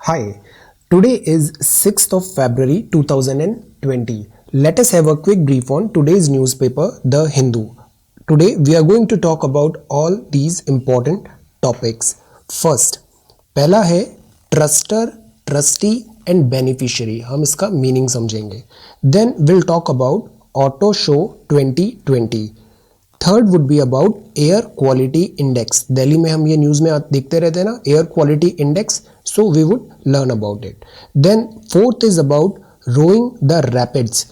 Hi, today is 6th of February 2020. Let us have a quick brief on today's newspaper, The Hindu. Today we are going to talk about all these important topics. First, पहला है ट्रस्टर, trustee and beneficiary. हम इसका meaning समझेंगे. Then will talk about auto show 2020. Third would be about air quality index. Delhi में हम ये news में देखते रहते हैं ना, air quality index, so we would learn about it. Then fourth is about rowing the rapids.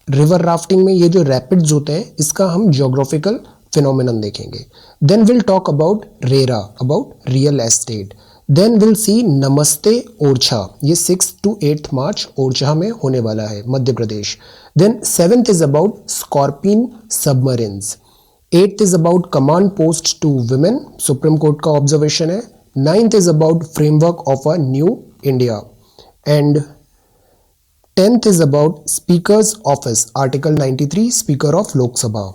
River rafting में ये जो रैपिड्स होते हैं इसका हम जियोग्राफिकल फिनोमिनन देखेंगे. Then will talk about RERA, about real estate. Then will see Namaste Orchha. ये 6 to 8 मार्च ओरछा में होने वाला है, Madhya Pradesh. Then 7th is about scorpion submarines. 8th is about command post to women, supreme court का ऑब्जर्वेशन है. 9th is about framework of a new India, and 10th is about speaker's office, article 93, speaker of Lok Sabha.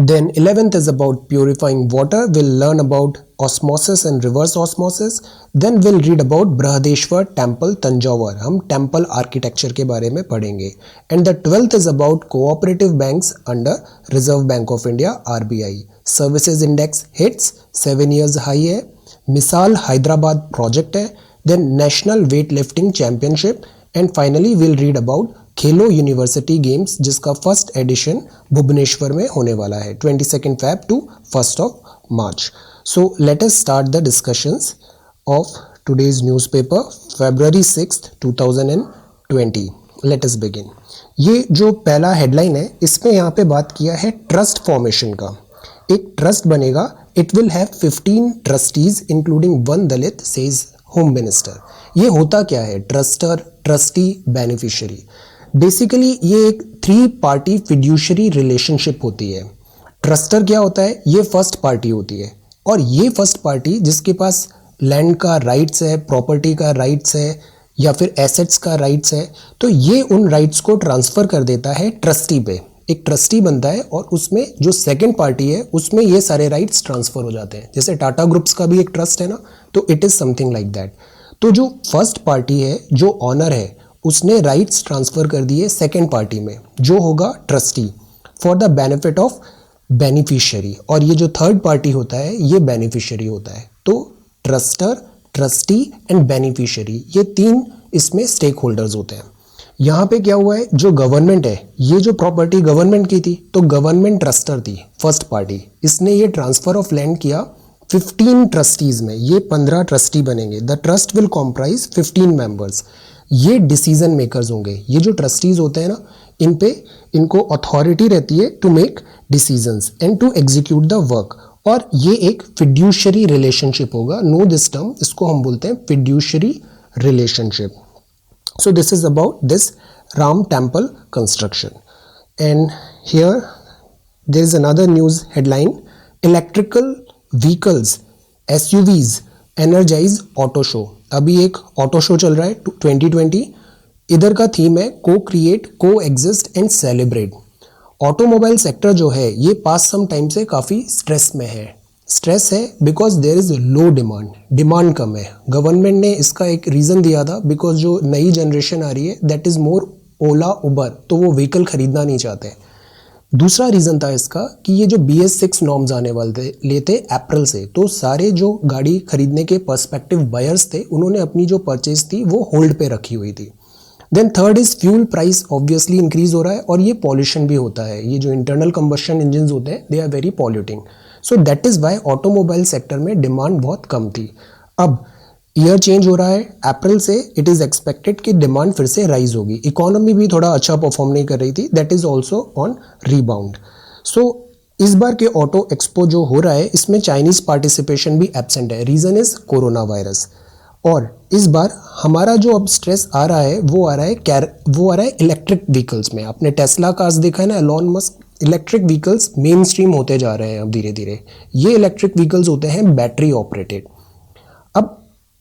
Then 11th is about purifying water. We'll learn about osmosis and reverse osmosis. Then we'll read about Brihadeshwar Temple, Tanjore. हम temple architecture के बारे में पढ़ेंगे. And the 12th is about cooperative banks under Reserve Bank of India, RBI. Services index hits 7 years high है. मिसाल Hyderabad project है. Then National Weightlifting Championship. And finally we'll read about Khelo university games, जिसका first edition Bhubaneswar में होने वाला है 22 Feb to 1 March. So let us start the discussions of today's newspaper, February 6th 2020. Let us begin. ये जो पहला headline है इसमें यहाँ पे बात किया है ट्रस्ट फॉर्मेशन का. एक ट्रस्ट बनेगा. It will have 15 trustees including 1 Dalit, says home minister. ये होता क्या है? ट्रस्टर, ट्रस्टी, बेनिफिशियरी. बेसिकली ये एक 3 पार्टी फिड्यूशरी रिलेशनशिप होती है. ट्रस्टर क्या होता है? ये फर्स्ट पार्टी होती है, और ये फर्स्ट पार्टी जिसके पास लैंड का राइट्स है, प्रॉपर्टी का राइट्स है, या फिर एसेट्स का राइट्स है, तो ये उन राइट्स को ट्रांसफ़र कर देता है ट्रस्टी पे. एक ट्रस्टी बनता है और उसमें जो सेकंड पार्टी है उसमें ये सारे राइट्स ट्रांसफ़र हो जाते हैं. जैसे टाटा ग्रुप्स का भी एक ट्रस्ट है ना, तो it is something like that. तो जो फर्स्ट पार्टी है, जो ऑनर है, उसने राइट्स ट्रांसफ़र कर दिए सेकेंड पार्टी में, जो होगा trustee, for the benefit of beneficiary. और ये जो थर्ड पार्टी होता है ये बेनिफिशियरी होता है. तो ट्रस्टर, ट्रस्टी एंड बेनिफिशियरी, ये 3 इसमें स्टेक होल्डर्स होते हैं. यहाँ पे क्या हुआ है, जो गवर्नमेंट है, ये जो प्रॉपर्टी गवर्नमेंट की थी, तो गवर्नमेंट ट्रस्टर थी फर्स्ट पार्टी. इसने ये ट्रांसफ़र ऑफ लैंड किया 15 ट्रस्टीज़ में. ये 15 ट्रस्टी बनेंगे. The trust will comprise 15 members. ये डिसीजन मेकर्स होंगे. ये जो ट्रस्टीज होते हैं ना, इन पे इनको अथॉरिटी रहती है to make decisions and to execute the work. और ये एक फिड्यूशरी रिलेशनशिप होगा. नो दिस टर्म, इसको हम बोलते हैं fiduciary relationship. So this is about this Ram temple construction. And here there is another news headline, electrical vehicles SUVs energize auto show. अभी एक ऑटो शो चल रहा है 2020. इधर का थीम है को क्रिएट, को exist and celebrate. Automobile sector जो है ये पास सम टाइम से काफ़ी स्ट्रेस में है. स्ट्रेस है because there is low demand. Demand कम है. गवर्नमेंट ने इसका एक रीज़न दिया था, बिकॉज जो नई जनरेशन आ रही है दैट इज़ मोर ओला उबर, तो वो व्हीकल खरीदना नहीं चाहते. दूसरा रीज़न था इसका कि ये जो BS6 नॉर्म्स आने वाले थे अप्रैल से, तो सारे जो गाड़ी खरीदने के पर्सपेक्टिव बायर्स थे उन्होंने अपनी जो परचेज थी वो होल्ड पे रखी हुई थी. Then third is fuel price obviously increase हो रहा है, और ये पॉल्यूशन भी होता है. ये जो इंटरनल कंबशन इंजन होते हैं they are very polluting. So that is why automobile sector में डिमांड बहुत कम थी. अब ईयर चेंज हो रहा है अप्रैल से. इट इज़ एक्सपेक्टेड कि डिमांड फिर से राइज होगी. इकोनॉमी भी थोड़ा अच्छा परफॉर्म नहीं कर रही थी, that is also on rebound. So इस बार के ऑटो एक्सपो जो हो रहा है इसमें चाइनीज़ पार्टिसिपेशन भी एब्सेंट है. Reason is corona virus. और इस बार हमारा जो अब स्ट्रेस आ रहा है वो आ रहा है इलेक्ट्रिक व्हीकल्स में. आपने टेस्ला कार्स देखा है ना, Elon Musk. Electric vehicles main stream होते जा रहे हैं अब धीरे धीरे. ये इलेक्ट्रिक व्हीकल्स होते हैं बैटरी ऑपरेटेड. अब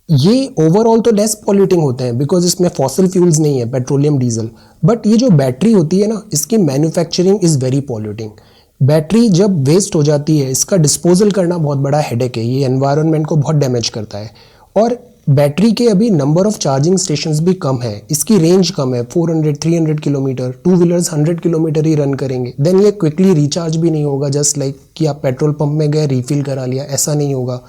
ये ओवरऑल तो लेस पॉल्यूटिंग होते हैं बिकॉज इसमें फॉसिल फ्यूल्स नहीं है, पेट्रोलियम, डीजल. बट ये जो बैटरी होती है ना, इसकी manufacturing is very polluting. Battery जब वेस्ट हो जाती है, इसका डिस्पोजल करना बहुत बड़ा हेडेक है. ये एनवायरनमेंट को बहुत डैमेज करता है. और बैटरी के अभी नंबर ऑफ चार्जिंग स्टेशंस भी कम है, इसकी रेंज कम है, 400-300 किलोमीटर, टू व्हीलर्स 100 किलोमीटर ही रन करेंगे। देन ये क्विकली रिचार्ज भी नहीं होगा, जस्ट लाइक कि आप पेट्रोल पंप में गए रिफिल करा लिया, ऐसा नहीं होगा,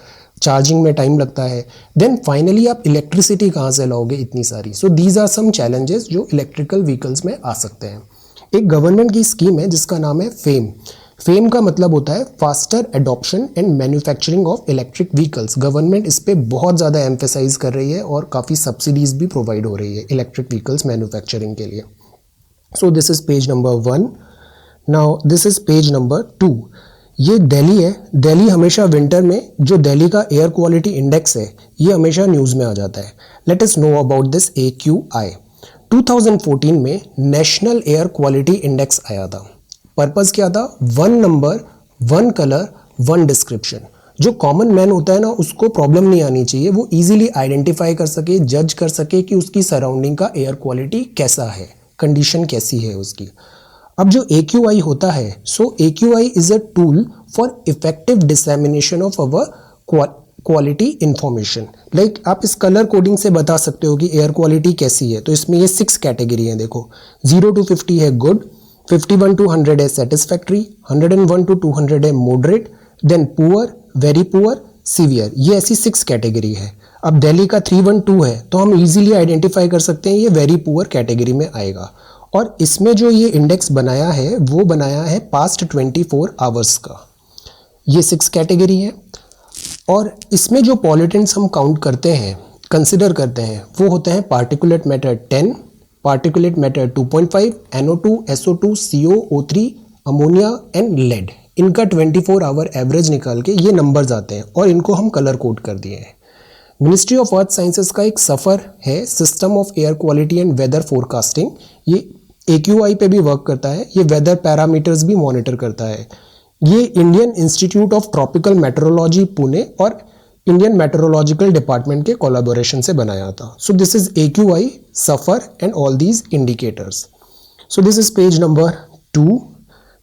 चार्जिंग में टाइम लगता है। देन फाइनली आप इलेक्ट्रिसिटी कहाँ से लाओगे इतनी सारी। So these are some challenges जो इलेक्ट्रिकल व्हीकल्स में आ सकते हैं। एक गवर्नमेंट की स्कीम है जिसका नाम है फेम। फेम का मतलब होता है faster adoption and manufacturing of electric vehicles. Government इस पे बहुत ज़्यादा एम्फेसाइज कर रही है और काफ़ी सब्सिडीज भी प्रोवाइड हो रही है इलेक्ट्रिक व्हीकल्स मैन्युफैक्चरिंग के लिए। सो this is page number 1। Now this is page number 2। ये दिल्ली है। दिल्ली हमेशा विंटर में जो दिल्ली का एयर क्वालिटी इंडेक्स है ये हमेशा न्यूज़ में आ जाता है। Let us know about this AQI। 2014 में नेशनल एयर क्वालिटी इंडेक्स आया था। पर्पस क्या था? 1 नंबर 1 कलर 1 डिस्क्रिप्शन। जो कॉमन मैन होता है ना, उसको प्रॉब्लम नहीं आनी चाहिए, वो इजीली आइडेंटिफाई कर सके, जज कर सके कि उसकी सराउंडिंग का एयर क्वालिटी कैसा है, कंडीशन कैसी है उसकी। अब जो AQI होता है, सो AQI is a tool for effective dissemination of our quality information. Like आप इस कलर कोडिंग से बता सकते हो कि एयर क्वालिटी कैसी है। तो इसमें ये 6 कैटेगरी हैं, देखो 0 to 50 है गुड, 51 to 100 है सेटिस्फैक्ट्री, 101 to 200 है moderate, then poor, very poor, severe. ये ऐसी 6 कैटेगरी है। अब दिल्ली का 312 है तो हम इजीली आइडेंटिफाई कर सकते हैं ये वेरी पुअर कैटेगरी में आएगा। और इसमें जो ये इंडेक्स बनाया है वो बनाया है पास्ट 24 आवर्स का। ये 6 कैटेगरी है और इसमें जो पॉल्यूटेंट्स हम काउंट करते हैं, कंसिडर करते हैं, वो होते हैं particulate matter 10, particulate matter 2.5, NO2, SO2, CO, O3, ammonia and lead. इनका 24 आवर एवरेज निकाल के ये नंबर्स आते हैं और इनको हम कलर कोड कर दिए हैं। मिनिस्ट्री ऑफ अर्थ साइंसेस का एक सफ़र है system of air quality and weather forecasting. ये AQI पे भी वर्क करता है, ये वेदर पैरामीटर्स भी मॉनिटर करता है। ये Indian institute of tropical metrology Pune और इंडियन मेट्रोलॉजिकल डिपार्टमेंट के कोलैबोरेशन से बनाया था। सो this is AQI, suffer and all these indicators. So this is page number 2।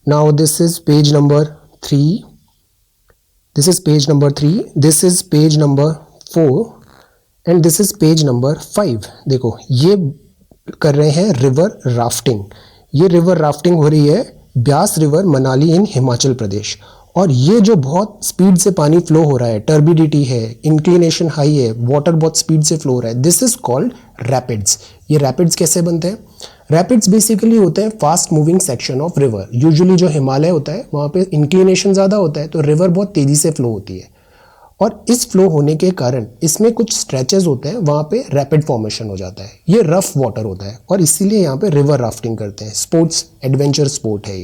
Now this is page number 3, this is page number 3, this is page number 4 and this is page number 5। देखो ये कर रहे हैं river rafting. ये river rafting हो रही है Beas river Manali इन हिमाचल प्रदेश। और ये जो बहुत स्पीड से पानी फ्लो हो रहा है, टर्बिडिटी है, इंक्लिनेशन हाई है, वाटर बहुत स्पीड से फ्लो हो रहा है, दिस इज कॉल्ड रैपिड्स। ये रैपिड्स कैसे बनते हैं? रैपिड्स बेसिकली होते हैं fast moving section of river. Usually जो हिमालय होता है वहाँ पे इंक्लिनेशन ज़्यादा होता है तो रिवर बहुत तेज़ी से फ्लो होती है और इस फ्लो होने के कारण इसमें कुछ स्ट्रेचेस होते हैं, वहाँ पे रैपिड फॉर्मेशन हो जाता है। ये रफ वाटर होता है और इसीलिए यहाँ पे रिवर राफ्टिंग करते हैं। स्पोर्ट्स, एडवेंचर स्पोर्ट है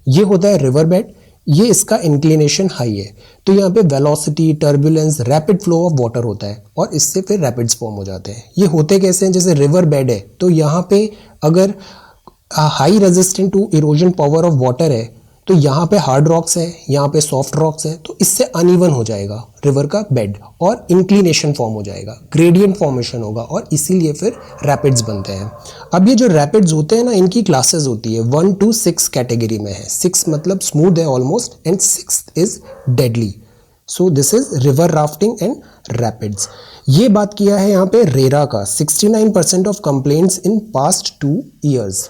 ये होता है रिवर बेड। ये इसका इंक्लिनेशन हाई है तो यहाँ पे velocity, turbulence, rapid flow of water होता है और इससे फिर रैपिड्स फॉर्म हो जाते हैं। ये होते कैसे हैं? जैसे रिवर बेड है तो यहाँ पे अगर high resistant to erosion power of water है तो यहाँ पे हार्ड रॉक्स है, यहाँ पे सॉफ्ट रॉक्स है, तो इससे अनइवन हो जाएगा रिवर का बेड और इंक्लिनेशन फॉर्म हो जाएगा, ग्रेडियंट फॉर्मेशन होगा और इसीलिए फिर रैपिड्स बनते हैं। अब ये जो रैपिड्स होते हैं ना, इनकी क्लासेस होती है 1 to 6 कैटेगरी में है। 6 मतलब स्मूथ है almost and 6th is deadly. So this is river rafting and rapids. ये बात किया है यहाँ पे रेरा का। 69% of complaints in past 2 years।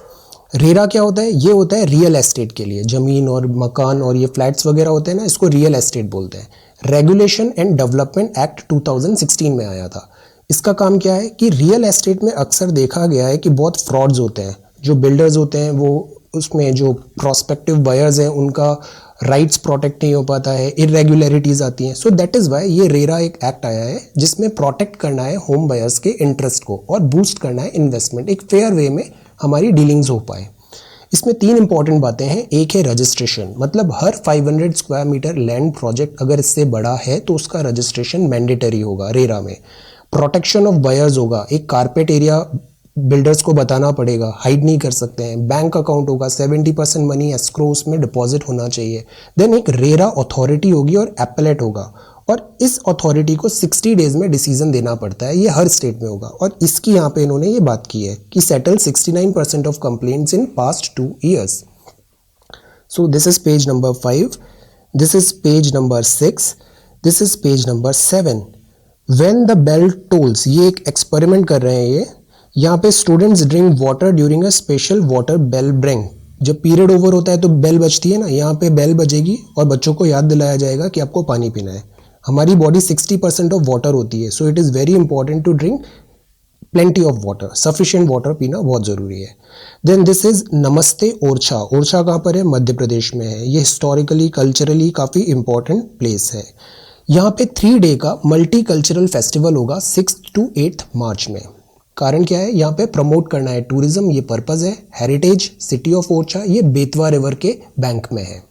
RERA क्या होता है? ये होता है रियल एस्टेट के लिए, ज़मीन और मकान और ये फ्लैट्स वगैरह होते हैं ना, इसको रियल एस्टेट बोलते हैं। रेगुलेशन एंड डेवलपमेंट एक्ट 2016 में आया था। इसका काम क्या है कि रियल एस्टेट में अक्सर देखा गया है कि बहुत फ्रॉड्स होते हैं। जो बिल्डर्स होते हैं वो उसमें जो प्रॉस्पेक्टिव बायर्स हैं उनका राइट्स प्रोटेक्ट नहीं हो पाता है, इरेगुलरिटीज़ आती हैं। सो दैट इज़ वाई ये रेरा एक एक्ट आया है जिसमें प्रोटेक्ट करना है होम बायर्स के इंटरेस्ट को और बूस्ट करना है इन्वेस्टमेंट, एक फेयर वे में हमारी डीलिंग्स हो पाए। इसमें 3 इंपॉर्टेंट बातें हैं। एक है रजिस्ट्रेशन, मतलब हर 500 स्क्वायर मीटर लैंड प्रोजेक्ट अगर इससे बड़ा है तो उसका रजिस्ट्रेशन मैंडेटरी होगा रेरा में। प्रोटेक्शन ऑफ बायर्स होगा, एक कारपेट एरिया बिल्डर्स को बताना पड़ेगा, हाइड नहीं कर सकते हैं। बैंक अकाउंट होगा, 70% मनी एस्क्रो उसमें डिपॉजिट होना चाहिए। देन एक रेरा अथॉरिटी होगी और एपेलेट होगा और इस अथॉरिटी को 60 डेज में डिसीजन देना पड़ता है। ये हर स्टेट में होगा और इसकी यहाँ पे इन्होंने ये बात की है कि settle 69% of complaints in past 2 years। So this is page number 5, this is page number 6, this is page number 7। When the bell tolls, ये एक एक्सपेरिमेंट कर रहे हैं ये, यहाँ पे students drink water during a special water bell break. जब period over होता है तो बेल बजती है ना, यहाँ पे बेल बजेगी और बच्चों को याद दिलाया जाएगा कि आपको पानी पीना है। हमारी बॉडी 60% ऑफ वाटर होती है, so it is very important to drink plenty of water, sufficient water पीना बहुत ज़रूरी है। देन दिस इज नमस्ते ओरछा। ओरछा कहाँ पर है? मध्य प्रदेश में है। ये हिस्टोरिकली कल्चरली काफ़ी इंपॉर्टेंट प्लेस है। यहाँ पे 3 डे का मल्टी कल्चरल फेस्टिवल होगा 6 to 8 मार्च में। कारण क्या है? यहाँ पे प्रमोट करना है टूरिज्म, ये पर्पज़ है। हेरिटेज सिटी ऑफ ओरछा, ये बेतवा रिवर के बैंक में है।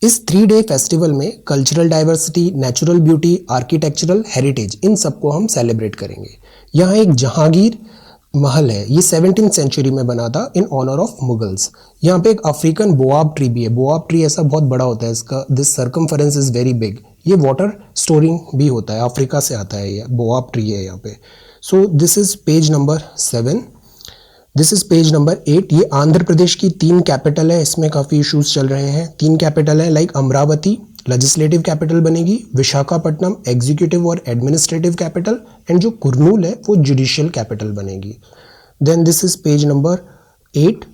इस 3 डे फेस्टिवल में cultural diversity, natural beauty, architectural heritage, इन सबको हम सेलिब्रेट करेंगे। यहाँ एक जहांगीर महल है, ये 17th सेंचुरी में बना था इन ऑनर ऑफ मुगल्स। यहाँ पे एक अफ्रीकन बोआब ट्री भी है। बोआब ट्री ऐसा बहुत बड़ा होता है, इसका this circumference is very big. ये वाटर स्टोरिंग भी होता है, अफ्रीका से आता है, ये बोआब ट्री है यहाँ पे। सो this is page number 7। This is page number 8। ये आंध्र प्रदेश की 3 कैपिटल है, इसमें काफ़ी इश्यूज चल रहे हैं। 3 कैपिटल है, लाइक अमरावती लेजिस्लेटिव कैपिटल बनेगी, विशाखापट्टनम एग्जीक्यूटिव और एडमिनिस्ट्रेटिव कैपिटल, एंड जो कुर्नूल है वो जुडिशियल कैपिटल बनेगी। Then this is page number 8।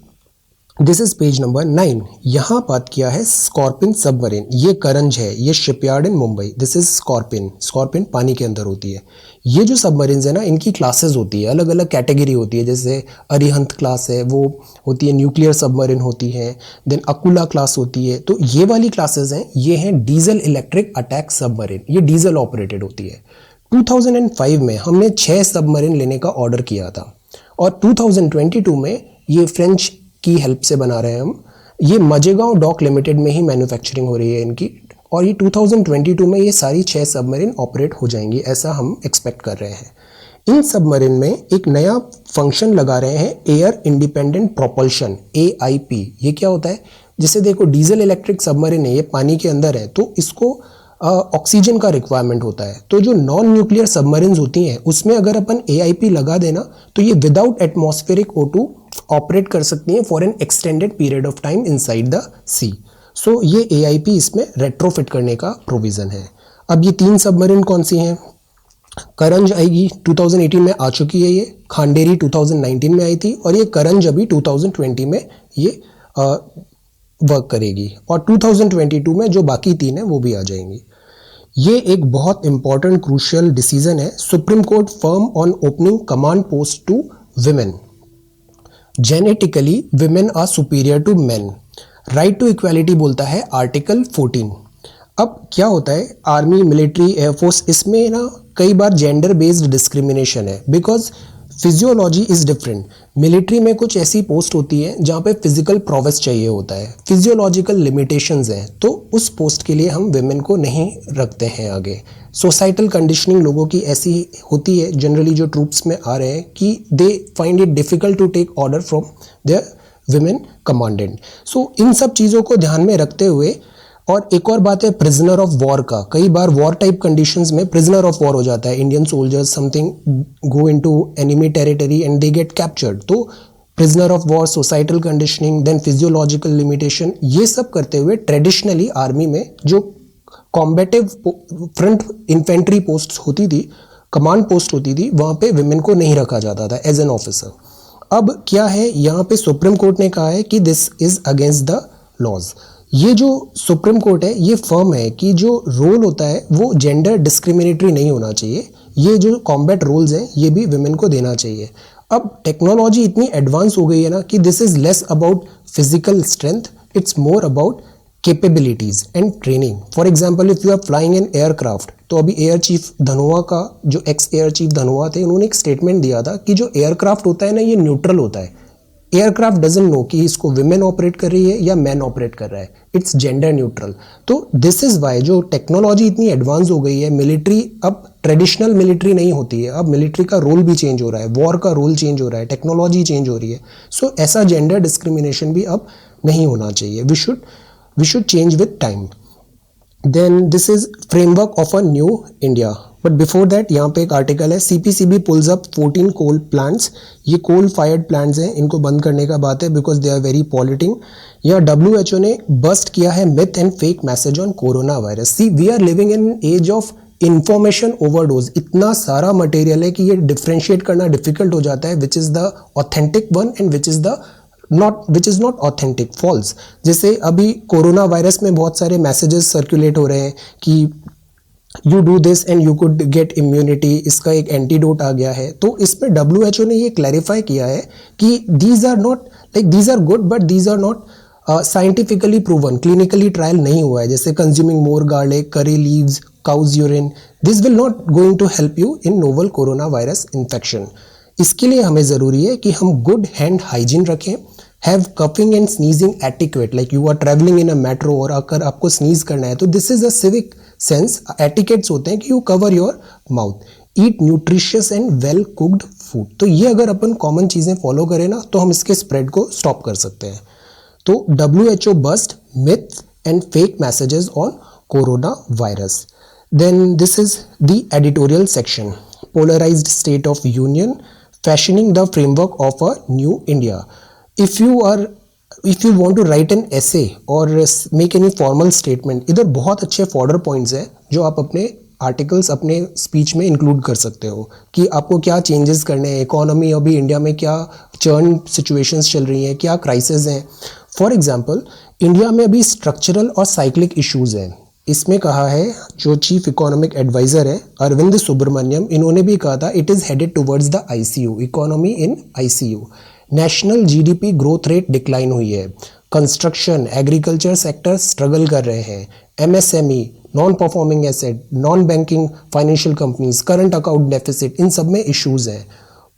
This is page number 9। यहाँ बात किया है स्कॉर्पिन सबमरीन। ये करंज है, ये shipyard in Mumbai. This is Scorpene. Scorpene पानी के अंदर होती है। ये जो सबमरीन्स है ना, इनकी क्लासेस होती है, अलग अलग कैटेगरी होती है। जैसे अरिहंत क्लास है, वो होती है न्यूक्लियर सबमरीन होती है। देन अकुला क्लास होती है। तो ये वाली क्लासेस हैं, ये हैं डीजल इलेक्ट्रिक अटैक सबमरीन, ये डीजल ऑपरेटेड होती है। 2005 में हमने 6 सबमरीन लेने का ऑर्डर किया था और 2022 में ये फ्रेंच की हेल्प से बना रहे हैं हम। ये मजेगांव डॉक लिमिटेड में ही मैन्युफैक्चरिंग हो रही है इनकी, और ये 2022 में ये सारी 6 सबमरीन ऑपरेट हो जाएंगी, ऐसा हम एक्सपेक्ट कर रहे हैं। इन सबमरीन में एक नया फंक्शन लगा रहे हैं, एयर इंडिपेंडेंट प्रोपल्शन, AIP। ये क्या होता है? जैसे देखो डीजल इलेक्ट्रिक सबमरीन है, ये पानी के अंदर है, तो इसको ऑक्सीजन का रिक्वायरमेंट होता है। तो जो नॉन न्यूक्लियर सबमरीन्स होती हैं उसमें अगर अपन AIP लगा देना तो ये विदाउट एटमॉस्फेरिक O2 ऑपरेट कर सकती हैं for an extended period of time inside the sea. So ये AIP इसमें रेट्रोफिट करने का प्रोविज़न है। अब ये 3 सबमरीन कौन सी हैं? करंज आएगी, 2018 में आ चुकी है ये। खांडेरी 2019 में आई थी, और ये करंज अभी 2020 में ये वर्क करेगी, और 2022 में जो बाकी 3 है वो भी आ जाएंगी। ये एक बहुत इंपॉर्टेंट क्रूशियल डिसीजन है। Supreme court firm on opening command post to women. Genetically women are superior to men. Right to equality बोलता है आर्टिकल 14। अब क्या होता है, आर्मी, मिलिट्री, एयरफोर्स, इसमें ना कई बार जेंडर बेस्ड डिस्क्रिमिनेशन है, because physiology is different. Military में कुछ ऐसी पोस्ट होती है जहाँ पे फिजिकल प्रोवेस चाहिए होता है, फिजियोलॉजिकल लिमिटेशंस हैं, तो उस पोस्ट के लिए हम विमेन को नहीं रखते हैं आगे। सोसाइटल कंडीशनिंग लोगों की ऐसी होती है जनरली जो ट्रूप्स में आ रहे हैं कि they find it difficult to take order from their women commandant. So इन सब चीज़ों को ध्यान में रखते हुए, और एक और बात है प्रिजनर ऑफ वॉर का। कई बार वॉर टाइप कंडीशंस में प्रिजनर ऑफ वॉर हो जाता है, Indian soldiers something go into enemy territory and they get captured, तो prisoner of war, societal conditioning, then physiological limitation, ये सब करते हुए ट्रेडिशनली आर्मी में जो कॉम्बेटिव फ्रंट इन्फेंट्री पोस्ट होती थी, कमांड पोस्ट होती थी, वहाँ पे विमेन को नहीं रखा जाता था एज एन ऑफिसर। अब क्या है, यहाँ पे सुप्रीम कोर्ट ने कहा है कि this is against the laws. ये जो सुप्रीम कोर्ट है ये फर्म है कि जो रोल होता है वो जेंडर डिस्क्रिमिनेटरी नहीं होना चाहिए। ये जो कॉम्बैट रोल्स हैं ये भी विमेन को देना चाहिए। अब टेक्नोलॉजी इतनी एडवांस हो गई है ना कि this is less about physical strength, it's more about capabilities and training. For example if you are flying an aircraft, तो अभी एयर चीफ धनोआ का जो एक्स एयर चीफ धनोआ थे, उन्होंने एक स्टेटमेंट दिया था कि जो एयरक्राफ्ट होता है ना ये न्यूट्रल होता है। एयरक्राफ्ट डजंट नो कि इसको विमेन ऑपरेट कर रही है या मैन ऑपरेट कर रहा है, इट्स जेंडर न्यूट्रल। तो दिस इज़ वाई जो टेक्नोलॉजी इतनी एडवांस हो गई है, मिलिट्री अब ट्रेडिशनल मिलिट्री नहीं होती है, अब मिलिट्री का रोल भी चेंज हो रहा है, वॉर का रोल चेंज हो रहा है, टेक्नोलॉजी चेंज हो रही है। सो ऐसा जेंडर डिस्क्रिमिनेशन भी अब नहीं होना चाहिए। We should change with time. Then this is framework of a new India. But before that यहाँ पे एक आर्टिकल है, CPCB pulls up 14 coal plants. ये कोल फायर्ड प्लांट्स हैं, इनको बंद करने का बात है because they are very polluting. यहाँ WHO ने बस्ट किया है myth and fake message on corona virus. See we are living in age of information overdose, इतना सारा मटेरियल है कि ये डिफ्रेंशिएट करना डिफिकल्ट हो जाता है which is the authentic one and which is not authentic, false. जैसे अभी कोरोना वायरस में बहुत सारे मैसेजेस सर्कुलेट हो रहे हैं कि you do this and you could get immunity, इसका एक एंटीडोट आ गया है। तो इसमें WHO ने ये क्लैरिफाई किया है कि these are good but these are not scientifically proven, clinically trial नहीं हुआ है। जैसे consuming more garlic, curry leaves, cow's urine, this will not going to help you in novel corona virus infection. इसके लिए हमें ज़रूरी है कि हम गुड हैंड हाइजीन रखें, have coughing and sneezing etiquette, like you are travelling in a metro और अगर आपको स्नीज करना है तो this is a civic sense, etiquettes होते हैं कि you cover your mouth, eat nutritious and well cooked food. तो ये अगर अपन कॉमन चीज़ें फॉलो करें ना तो हम इसके स्प्रेड को स्टॉप कर सकते हैं। तो WHO bust myths and fake messages on coronavirus. Then this is the editorial section. Polarized State of Union, fashioning the framework of a new India. If you want to write an essay or make any formal statement, इधर बहुत अच्छे fodder points हैं जो आप अपने articles अपने speech में include कर सकते हो कि आपको क्या चेंजेस करने हैं, इकोनॉमी अभी इंडिया में क्या चर्न सिचुएशंस चल रही हैं, क्या क्राइसिस हैं। फॉर एग्जांपल इंडिया में अभी स्ट्रक्चरल और साइक्लिक इश्यूज हैं। इसमें कहा है जो चीफ इकोनॉमिक एडवाइजर है अरविंद सुब्रमण्यम, इन्होंने भी कहा था it is headed towards the ICU, economy in ICU। National GDP growth rate decline हुई है, कंस्ट्रक्शन एग्रीकल्चर सेक्टर स्ट्रगल कर रहे हैं, MSME, non performing asset, non banking financial companies, current account deficit, इन सब में इश्यूज हैं।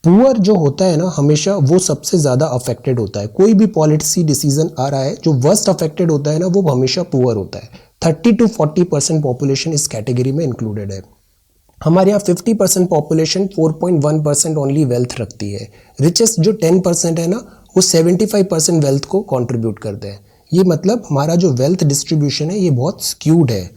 पुअर जो होता है ना हमेशा वो सबसे ज़्यादा अफेक्टेड होता है। कोई भी पॉलिसी डिसीजन आ रहा है जो वर्स्ट अफेक्टेड होता है ना वो हमेशा पुअर होता है। 30 to 40% पॉपुलेशन इस कैटेगरी में इंक्लूडेड है। हमारे यहाँ 50% पॉपुलेशन 4.1% ओनली वेल्थ रखती है। रिचेस्ट जो 10% है ना वो 75% वेल्थ को कंट्रीब्यूट करते हैं। ये मतलब हमारा जो वेल्थ डिस्ट्रीब्यूशन है ये बहुत स्क्यूड है।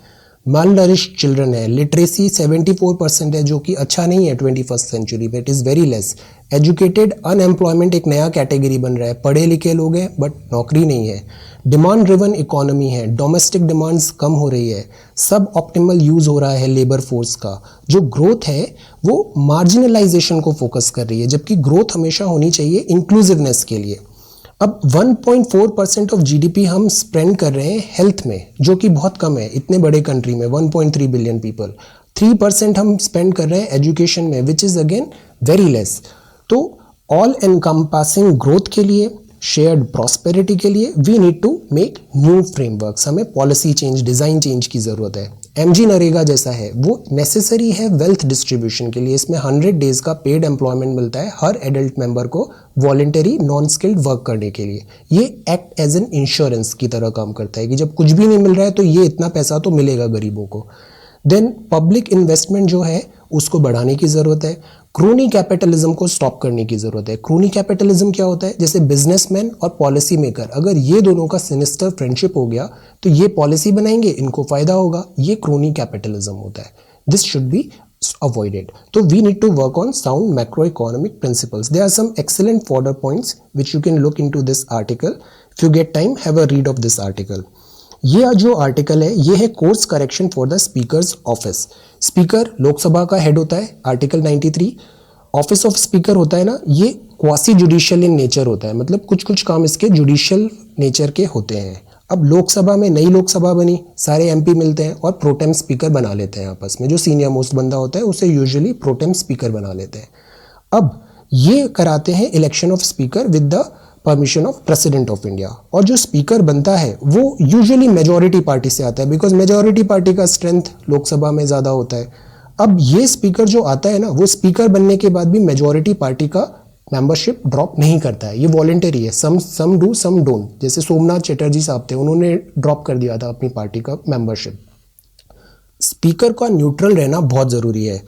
मालनरिश्ड चिल्ड्रन है, लिटरेसी 74% है जो कि अच्छा नहीं है 21st सेंचुरी में, it is very less. Educated unemployment एक नया कैटेगरी बन रहा है, पढ़े लिखे लोग हैं बट नौकरी नहीं है। डिमांड ड्रिवन इकोनॉमी है, डोमेस्टिक डिमांड्स कम हो रही है, सब ऑप्टिमल यूज़ हो रहा है लेबर फोर्स का। जो ग्रोथ है वो मार्जिनलाइजेशन को फोकस कर रही है, जबकि ग्रोथ हमेशा होनी चाहिए इंक्लूसिवनेस के लिए। अब 1.4% ऑफ GDP हम स्पेंड कर रहे हैं हेल्थ में, जो कि बहुत कम है इतने बड़े कंट्री में 1.3 बिलियन पीपल। 3% हम स्पेंड कर रहे हैं एजुकेशन में which is again very less. तो ऑल एनकम्पासिंग ग्रोथ के लिए, शेयर्ड प्रॉस्पेरिटी के लिए we need to make new frameworks, हमें पॉलिसी चेंज, डिज़ाइन चेंज की ज़रूरत है। MG नरेगा जैसा है वो नेसेसरी है वेल्थ डिस्ट्रीब्यूशन के लिए। इसमें 100 डेज़ का पेड एम्प्लॉयमेंट मिलता है हर एडल्ट मेंबर को वॉलेंटरी नॉन स्किल्ड वर्क करने के लिए। ये एक्ट एज एन इंश्योरेंस की तरह काम करता है कि जब कुछ भी नहीं मिल रहा है तो ये इतना पैसा तो मिलेगा गरीबों को। देन पब्लिक इन्वेस्टमेंट जो है उसको बढ़ाने की ज़रूरत है। क्रोनी कैपिटलिज्म को स्टॉप करने की ज़रूरत है। क्रोनी कैपिटलिज्म क्या होता है? जैसे बिजनेसमैन और पॉलिसी मेकर, अगर ये दोनों का सिनिस्टर फ्रेंडशिप हो गया तो ये पॉलिसी बनाएंगे, इनको फ़ायदा होगा, ये क्रोनी कैपिटलिज्म होता है। This should be avoided. So we need to work on sound macroeconomic principles. There are some excellent fodder points which you can look into this article. If you get time, have a read of this article. ये जो article है ये है course correction for the speakers office. Speaker Lok Sabha का head होता है, article 93। Office of speaker होता है ना, ये क्वासी जुडिशियल इन नेचर होता है, मतलब कुछ कुछ काम इसके जुडिशियल नेचर के होते हैं। अब लोकसभा में नई लोकसभा बनी, सारे MP मिलते हैं और प्रोटेम स्पीकर बना लेते हैं आपस में। जो सीनियर मोस्ट बंदा होता है उसे यूजुअली प्रोटेम स्पीकर बना लेते हैं। अब ये कराते हैं election of speaker with the permission of president of India. और जो स्पीकर बनता है वो यूजुअली मेजॉरिटी पार्टी से आता है, बिकॉज मेजॉरिटी पार्टी का स्ट्रेंथ लोकसभा में ज़्यादा होता है। अब ये स्पीकर जो आता है ना, वो स्पीकर बनने के बाद भी मेजॉरिटी पार्टी का मेंबरशिप ड्रॉप नहीं करता है, ये वॉलेंटरी है। Some do some don't. जैसे सोमनाथ चटर्जी साहब थे, उन्होंने ड्रॉप कर दिया था अपनी पार्टी का मेंबरशिप। स्पीकर का न्यूट्रल रहना बहुत ज़रूरी है।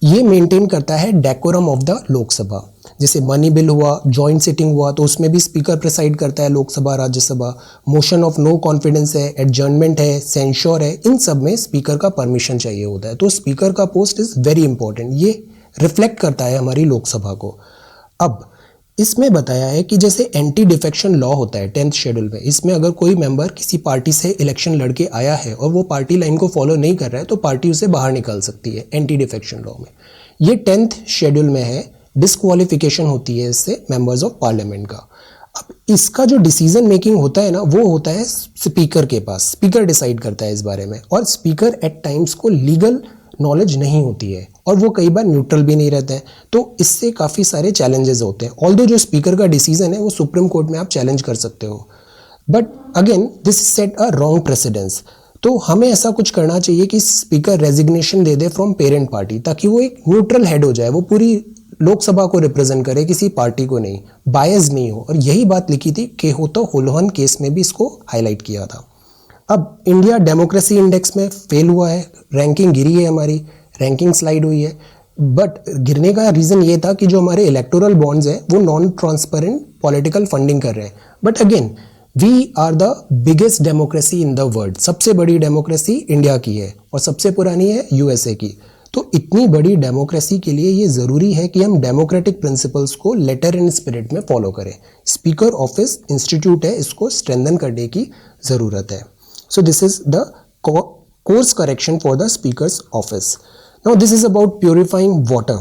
ये मेंटेन करता है डेकोरम ऑफ द लोकसभा। जैसे मनी बिल हुआ, जॉइंट सिटिंग हुआ तो उसमें भी स्पीकर प्रिसाइड करता है, Lok Sabha Rajya Sabha. Motion of no confidence है, एडजर्नमेंट है, सेंश्योर है, इन सब में स्पीकर का परमिशन चाहिए होता है। तो स्पीकर का पोस्ट इज़ वेरी इंपॉर्टेंट, ये रिफ्लेक्ट करता है हमारी लोकसभा को। अब इसमें बताया है कि जैसे एंटी डिफेक्शन लॉ होता है 10th शेड्यूल में, इसमें अगर कोई मेंबर किसी पार्टी से इलेक्शन लड़के आया है और वो पार्टी लाइन को फॉलो नहीं कर रहा है तो पार्टी उसे बाहर निकाल सकती है एंटी डिफेक्शन लॉ में। ये 10th शेड्यूल में है, डिस्क्वालिफिकेशन होती है इससे मेंबर्स ऑफ पार्लियामेंट का। अब इसका जो डिसीजन मेकिंग होता है ना, वो होता है स्पीकर के पास, स्पीकर डिसाइड करता है इस बारे में, और स्पीकर एट टाइम्स को लीगल नॉलेज नहीं होती है और वो कई बार न्यूट्रल भी नहीं रहते हैं, तो इससे काफ़ी सारे चैलेंजेस होते हैं। ऑल्दो जो स्पीकर का डिसीजन है वो सुप्रीम कोर्ट में आप चैलेंज कर सकते हो, but again this set a wrong precedence. तो हमें ऐसा कुछ करना चाहिए कि speaker resignation they they from parent party, ताकि वो एक न्यूट्रल हेड हो जाए, वो पूरी लोकसभा को रिप्रेजेंट करे, किसी पार्टी को नहीं, बायस नहीं हो। और यही बात लिखी थी केहोतो होलोहन केस में भी इसको हाईलाइट किया था। अब इंडिया डेमोक्रेसी इंडेक्स में फेल हुआ है, रैंकिंग गिरी है, हमारी रैंकिंग स्लाइड हुई है, बट गिरने का रीज़न ये था कि जो हमारे इलेक्टोरल बॉन्ड्स हैं वो नॉन ट्रांसपेरेंट पॉलिटिकल फंडिंग कर रहे हैं। But again we are the biggest democracy in the world, सबसे बड़ी डेमोक्रेसी इंडिया की है और सबसे पुरानी है यूएसए की। तो इतनी बड़ी डेमोक्रेसी के लिए ये ज़रूरी है कि हम डेमोक्रेटिक प्रिंसिपल्स को लेटर एंड स्पिरिट में फॉलो करें। स्पीकर ऑफिस इंस्टीट्यूट है, इसको स्ट्रेंथन करने की ज़रूरत है। So this is the course correction for the speaker's office. Now this is about purifying water.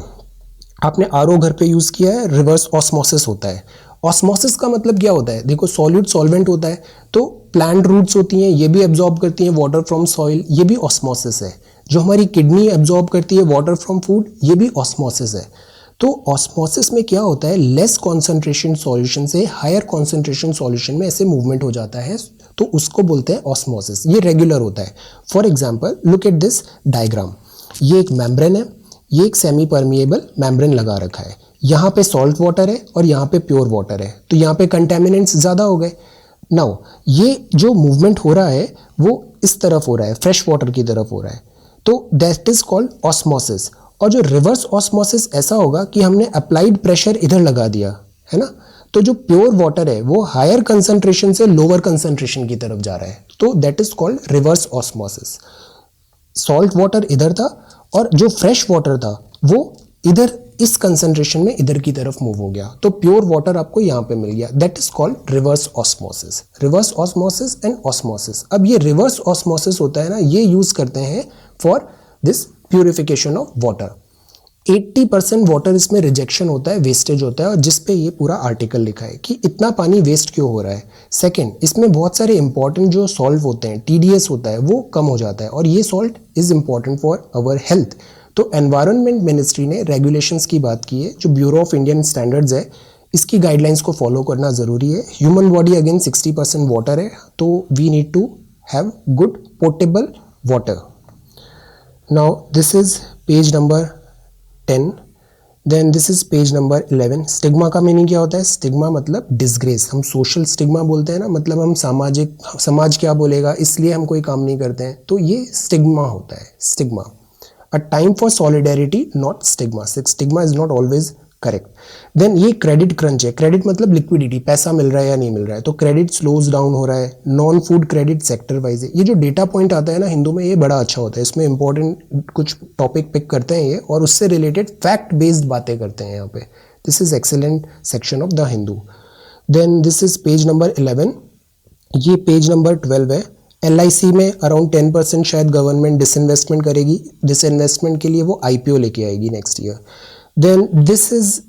आपने आरओ घर पे यूज़ किया है, रिवर्स ऑस्मोसिस होता है। ऑस्मोसिस का मतलब क्या होता है? देखो सॉल्यूट सॉल्वेंट होता है, तो प्लांट रूट्स होती हैं, ये भी एब्जॉर्ब करती हैं वाटर फ्रॉम सॉइल, ये भी ऑस्मोसिस है। जो हमारी किडनी एब्जॉर्ब करती है वाटर फ्रॉम फूड, ये भी ऑस्मोसिस है। तो ऑस्मोसिस में क्या होता है, लेस कॉन्सेंट्रेशन सॉल्यूशन से हायर कॉन्सेंट्रेशन सॉल्यूशन में ऐसे मूवमेंट हो जाता है, तो उसको बोलते हैं ऑस्मोसिस। ये रेगुलर होता है। For example look at this diagram, ये एक मेम्ब्रेन है, ये एक सेमी परमिएबल मेम्ब्रेन लगा रखा है, यहाँ पे सॉल्ट वाटर है और यहाँ पे प्योर वाटर है, तो यहाँ पे कंटेमिनेंट्स ज़्यादा हो गए। नाउ ये जो मूवमेंट हो रहा है वो इस तरफ हो रहा है, फ्रेश वाटर की तरफ हो रहा है, तो दैट इज कॉल्ड ऑस्मोसिस। और जो रिवर्स ऑस्मोसिस ऐसा होगा कि हमने अप्लाइड प्रेशर इधर लगा दिया है ना, तो जो प्योर वाटर है वो हायर कंसंट्रेशन से लोअर कंसंट्रेशन की तरफ जा रहा है, तो that is called reverse osmosis. Salt water इधर था और जो फ्रेश वाटर था वो इधर इस कंसंट्रेशन में इधर की तरफ मूव हो गया, तो प्योर वाटर आपको यहाँ पे मिल गया, that is called reverse osmosis. Reverse osmosis and osmosis. अब ये रिवर्स ऑस्मोसिस होता है ना, ये यूज करते हैं for this purification of water. 80% water इसमें रिजेक्शन होता है, वेस्टेज होता है, और जिस पे ये पूरा आर्टिकल लिखा है कि इतना पानी वेस्ट क्यों हो रहा है। सेकंड, इसमें बहुत सारे इंपॉर्टेंट जो सॉल्ट होते हैं, टीडीएस होता है, वो कम हो जाता है, और ये salt is important for our health. तो एनवायरनमेंट मिनिस्ट्री ने रेगुलेशंस की बात की है, जो ब्यूरो ऑफ इंडियन स्टैंडर्ड्स है, इसकी गाइडलाइंस को फॉलो करना ज़रूरी है। ह्यूमन बॉडी अगेन 60% वाटर है, तो we need to have good portable water. Now this is page number 10, then this is page number 11। Stigma का मीनिंग क्या होता है? स्टिग्मा मतलब डिसग्रेस, हम सोशल स्टिग्मा बोलते हैं ना, मतलब हम समाज क्या बोलेगा इसलिए हम कोई काम नहीं करते हैं, तो ये स्टिग्मा होता है। Stigma, a time for solidarity not stigma. Stigma is not always correct. Then ये क्रेडिट क्रंच है। क्रेडिट मतलब लिक्विडिटी, पैसा मिल रहा है या नहीं मिल रहा है, तो क्रेडिट स्लोज डाउन हो रहा है। Non food credit sector wise है। ये जो डेटा पॉइंट आता है ना हिंदू में, ये बड़ा अच्छा होता है, इसमें इंपॉर्टेंट कुछ टॉपिक पिक करते हैं ये, और उससे रिलेटेड फैक्ट बेस्ड बातें करते हैं यहाँ पे। This is excellent section of the Hindu. Then this is page number 11, ये पेज नंबर 12 है। LIC में अराउंड 10% शायद गवर्नमेंट डिसइन्वेस्टमेंट करेगी, डिसइन्वेस्टमेंट के लिए वो IPO लेके आएगी next year. Then this is,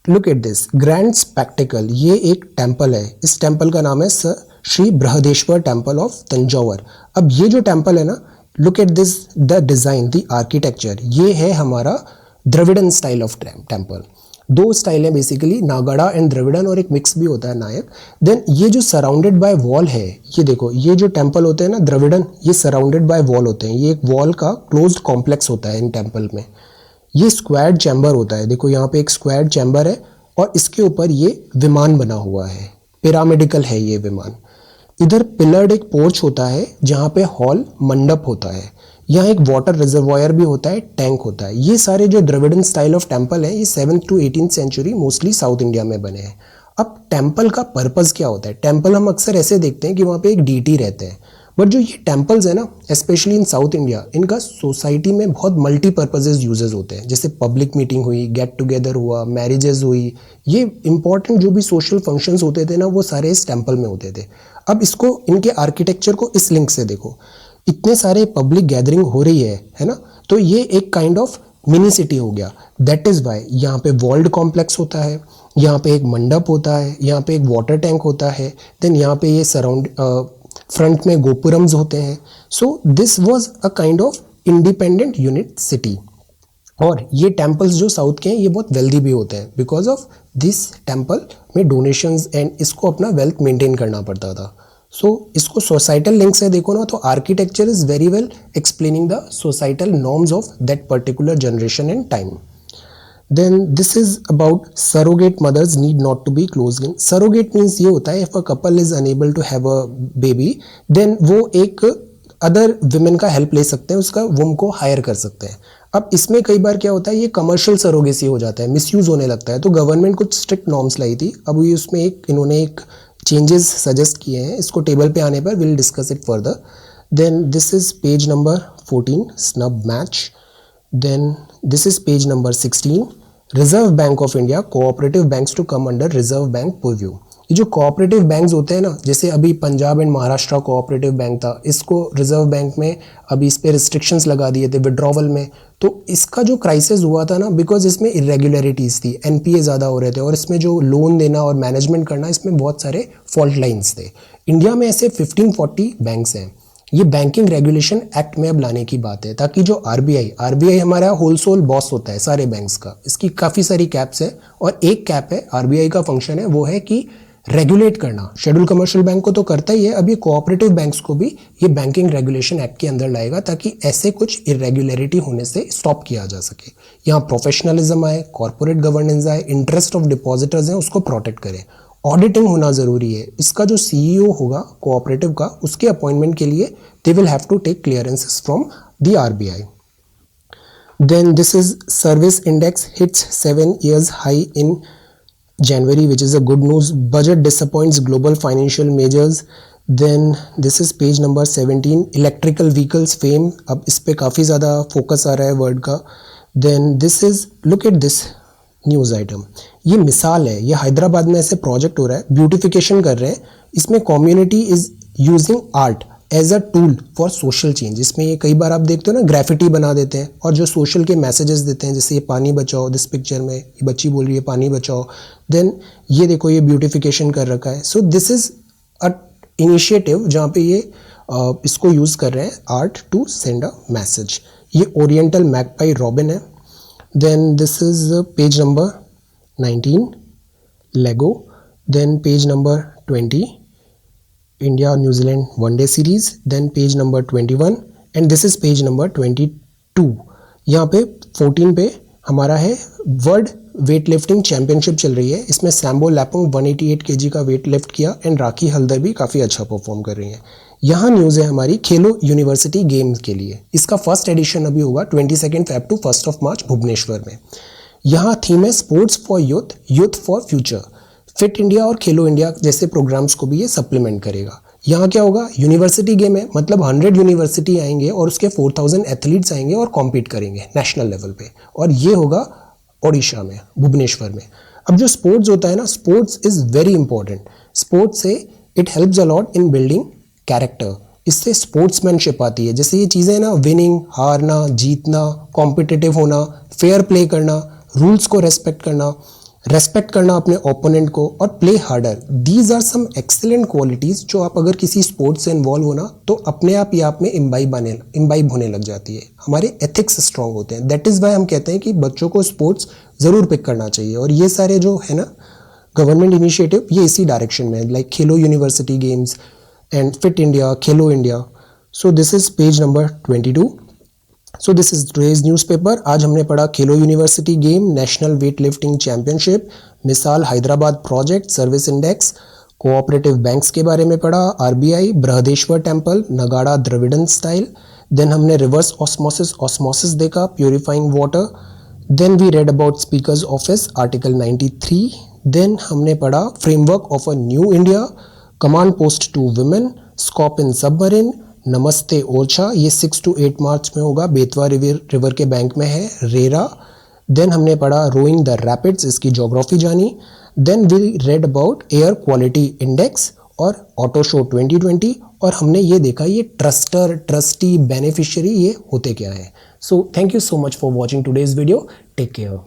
look at this, grand spectacle, ये एक टेम्पल है, इस टेम्पल का नाम है श्री बृहदेश्वर टेम्पल ऑफ तंजौर। अब ये जो टेम्पल है ना, look at this, the design, the architecture, ये है हमारा द्रविड़न स्टाइल ऑफ टेम्पल। दो स्टाइल है बेसिकली, नागड़ा एंड द्रविड़न, और एक मिक्स भी होता है नायक। देन ये जो सराउंडेड बाय वॉल है, ये देखो, ये जो टेम्पल होते हैं ना द्रविड़न, ये सराउंडेड बाय वॉल होते हैं, ये एक वॉल का क्लोज्ड कॉम्प्लेक्स होता है इन टेम्पल में। ये स्क्वायर्ड चैम्बर होता है, देखो यहाँ पे एक स्क्वायर्ड चैम्बर है और इसके ऊपर ये विमान बना हुआ है, पिरामिडिकल है ये विमान। इधर पिलर्ड एक पोर्च होता है जहाँ पे हॉल मंडप होता है, यहाँ एक वाटर रिजर्वायर भी होता है, टैंक होता है। ये सारे जो द्रविड़न स्टाइल ऑफ टेम्पल है, ये 7th to 18th century mostly south India में बने हैं। अब टेम्पल का पर्पज़ क्या होता है? टेम्पल हम अक्सर ऐसे देखते हैं कि वहाँ पे एक डीटी रहते हैं, बट जो ये टेम्पल्स है ना, स्पेशली इन साउथ इंडिया, इनका सोसाइटी में बहुत मल्टीपर्पजेज यूजेस होते हैं। जैसे पब्लिक मीटिंग हुई, गेट टुगेदर हुआ, मैरिजेस हुई, ये इंपॉर्टेंट जो भी सोशल फंक्शंस होते थे ना, वो सारे इस टेम्पल में होते थे। अब इसको, इनके आर्किटेक्चर को इस लिंक से देखो, इतने सारे पब्लिक गैदरिंग हो रही है ना, तो ये एक काइंड ऑफ मिनी सिटी हो गया। दैट इज़ वाई यहाँ पे वर्ल्ड कॉम्प्लेक्स होता है, यहाँ पे एक मंडप होता है, यहाँ पे एक वाटर टैंक होता है, देन यहाँ पे ये सराउंड फ्रंट में गोपुरम्स होते हैं। So this was a kind of independent unit city. और ये टेम्पल्स जो साउथ के हैं ये बहुत वेल्दी भी होते हैं, बिकॉज ऑफ दिस टेम्पल में डोनेशंस एंड इसको अपना वेल्थ मेंटेन करना पड़ता था। सो इसको सोसाइटल लिंक से देखो ना, तो architecture is very well explaining the societal norms of that particular generation and time. Then this is about surrogate mothers need not to be closed in. Surrogate means ये होता है if a couple is unable to have a baby, then वो एक other women का help ले सकते हैं, उसका वुम को हायर कर सकते हैं। अब इसमें कई बार क्या होता है, ये कमर्शियल सरोगेसी हो जाता है, मिसयूज होने लगता है। तो गवर्नमेंट कुछ स्ट्रिक्ट नॉर्म्स लाई थी। अब ये उसमें इन्होंने एक चेंजेस सजेस्ट किए हैं। इसको टेबल पे आने पर will discuss it further. Then this is page number 14, snub match. Then this is page number 16, reserve bank of India, cooperative banks to come under reserve bank purview. ये जो cooperative banks होते हैं ना, जैसे अभी Punjab and Maharashtra cooperative bank था, इसको reserve bank में अभी इस पे रिस्ट्रिक्शंस लगा दिए थे विड्रॉवल में। तो इसका जो क्राइसिस हुआ था ना, बिकॉज इसमें इरेगुलरिटीज़ थी, एनपीए ज़्यादा हो रहे थे, और इसमें जो लोन देना और मैनेजमेंट करना, इसमें बहुत सारे फॉल्ट लाइन्स थे। इंडिया में ऐसे 1540 बैंक्स हैं। ये बैंकिंग रेगुलेशन एक्ट में अब लाने की बात है, ताकि जो आरबीआई हमारा होलसेल बॉस होता है सारे बैंक्स का, इसकी काफ़ी सारी कैप्स है, और एक कैप है आरबीआई का फंक्शन है, वो है कि रेगुलेट करना। शेड्यूल कमर्शियल बैंक को तो करता ही है, अब ये कोऑपरेटिव बैंक्स को भी ये बैंकिंग रेगुलेशन एक्ट के अंदर लाएगा, ताकि ऐसे कुछ इरेगुलरिटी होने से स्टॉप किया जा सके। यहाँ प्रोफेशनलिज्म आए, कॉर्पोरेट गवर्नेंस आए, इंटरेस्ट ऑफ डिपॉजिटर्स हैं उसको प्रोटेक्ट करें। ऑडिटिंग होना ज़रूरी है। इसका जो सीईओ होगा कोऑपरेटिव का, उसके अपॉइंटमेंट के लिए they will have to take clearances from the RBI. Then this is service index hits 7 years high in January, which is a good news. Budget disappoints global financial measures. Then this is page number 17, electrical vehicles fame. अब इस पे काफ़ी ज़्यादा focus आ रहा है word का। Then this is, look at this news item. ये मिसाल है, ये हैदराबाद में ऐसे प्रोजेक्ट हो रहा है, ब्यूटिफिकेशन कर रहे हैं। इसमें community is using art as a tool for social change. इसमें ये कई बार आप देखते हो ना, ग्राफिटी बना देते हैं और जो सोशल के मैसेजेस देते हैं, जैसे ये पानी बचाओ, दिस पिक्चर में ये बच्ची बोल रही है पानी बचाओ, देन ये देखो ये ब्यूटिफिकेशन कर रखा है। So this is a initiative जहाँ पे ये इसको यूज़ कर रहे हैं art to send a message. ये ओरिएंटल मैगपाई रॉबिन है। Then this is page number 19, Lego. Then page number 20, India New Zealand one day series. Then page number 21 and this is page number 22। यहाँ पे 14 पे हमारा है वर्ल्ड वेट लिफ्टिंग चैंपियनशिप चल रही है। इसमें सैम्बो लैपुंग 188 kg का वेट लिफ्ट किया एंड राखी हल्दर भी काफ़ी अच्छा परफॉर्म कर रही हैं। यहाँ न्यूज़ है हमारी खेलो यूनिवर्सिटी गेम्स के लिए। इसका फर्स्ट एडिशन अभी होगा 22 Feb to 1 March भुवनेश्वर में। यहाँ थीम है sports for youth, youth for future. Fit India और खेलो इंडिया जैसे प्रोग्राम्स को भी ये सप्लीमेंट करेगा। यहाँ क्या होगा, यूनिवर्सिटी गेम है, मतलब 100 यूनिवर्सिटी आएंगे और उसके 4000 एथलीट्स आएंगे और कॉम्पीट करेंगे नेशनल लेवल पे, और ये होगा ओडिशा में, भुवनेश्वर में। अब जो स्पोर्ट्स होता है ना, sports is very important. Sports से it helps a lot in building character. इससे स्पोर्ट्समैनशिप आती है। जैसे ये चीज़ें ना, विनिंग, हारना, जीतना, कॉम्पिटिटिव होना, फेयर प्ले करना, रूल्स को रेस्पेक्ट करना अपने ओपोनेंट को, और play harder. These are some excellent qualities जो आप अगर किसी स्पोर्ट्स से इन्वॉल्व होना तो अपने आप ही आप में इम्बाइब होने लग जाती है। हमारे एथिक्स स्ट्रांग होते हैं। दैट इज़ वाई हम कहते हैं कि बच्चों को स्पोर्ट्स ज़रूर पिक करना चाहिए। और ये सारे जो है ना गवर्नमेंट इनिशिएटिव, ये इसी डायरेक्शन में है, like Khelo university games and fit India, Khelo India. So this is page number 22। So this is today's newspaper. आज हमने पढ़ा Khelo university game, national weight lifting championship, Misaal Hyderabad project, service index, cooperative banks के बारे में पढ़ा, RBI, Brihadeeswara temple, Nagara Dravidian style. Then हमने reverse osmosis देखा, purifying water. Then we read about speaker's office article 93। Then हमने पढ़ा framework of a new India, command post to women, scope in submarine, Namaste Orchha, ये 6 to 8 मार्च में होगा, बेतवा रिवर के bank में है, रेरा। देन हमने पढ़ा रोइंग द रैपिड्स, इसकी ज्योग्राफी जानी। Then we read about air quality index और ऑटो शो 2020, और हमने ये देखा ये ट्रस्टर, ट्रस्टी, बेनिफिशियरी ये होते क्या है। So thank you so much for watching today's video. Take care.